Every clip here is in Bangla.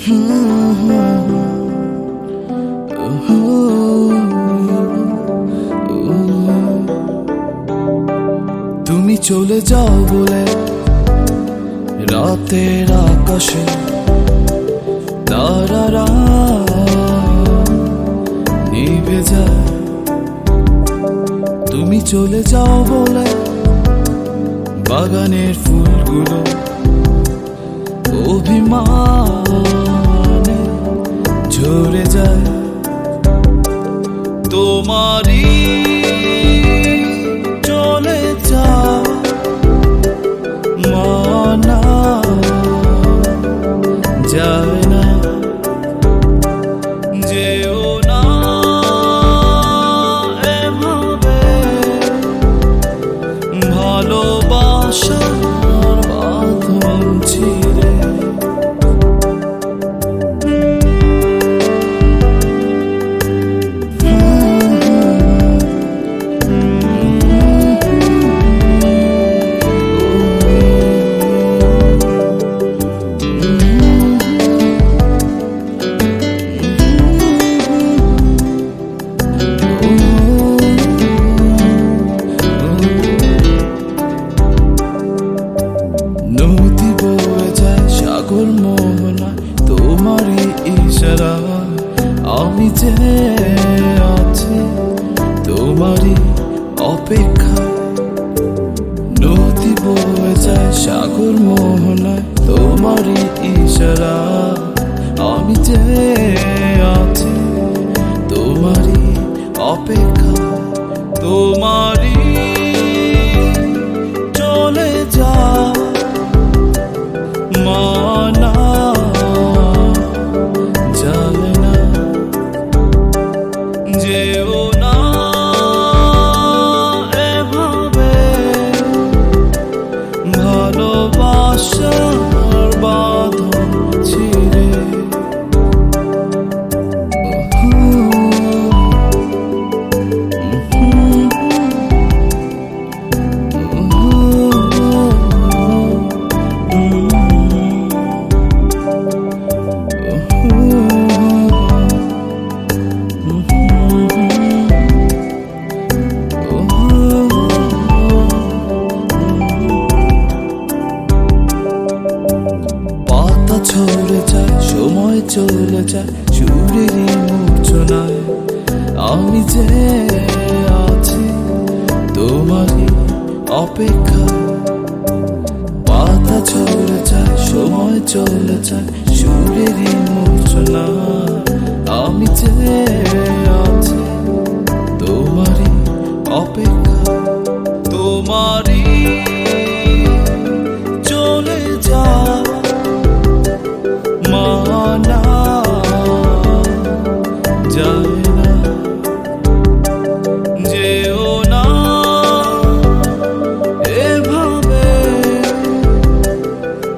তুমি চলে যাও বলে রাতের আকাশে তারারা নিভে যায়। তুমি চলে যাও বলে বাগানের ফুলগুলো অভিমানে ঝরে যায়। তোমারই চলে যাও মানা যায় না, যেও না এভাবে ভালোবাসার বাঁধন ছিঁড়ে। নদী বয়ে যায় সাগর মোহনায় তোমারই ইশারা, আমি যে আছি তোমারই অপেক্ষায়। নদী বয়ে যায় সাগর মোহনায় তোমারই ইশারা, আমি যে আছি তোমারই অপেক্ষায়। তোমারই চলে যাও মানা যায় না, যেও না এভাবে ভালোবাসার বাঁধন ছিঁড়ে। পাতা ছড়ে যায় সময় চলে যায় সুরেরই মূর্ছনায়, আমি যে আছি তোমারই অপেক্ষায়। পাতা ছড়ে যায় সময় চলে যায় সুরেরই মূর্ছনায়, আমি যে আছি তোমারই অপেক্ষায়। তোমারই চলে যাও মানা যায় না, যেও না এভাবে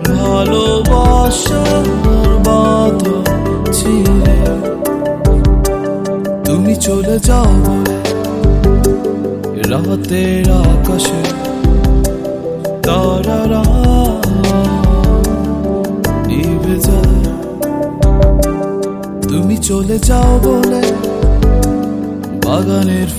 ভালোবাসার বাঁধন ছিঁড়ে। তুমি চলে যাও বলে রাতের আকাশে তারারা নিভে যায়। তুমি চলে যাও বলে বাগানের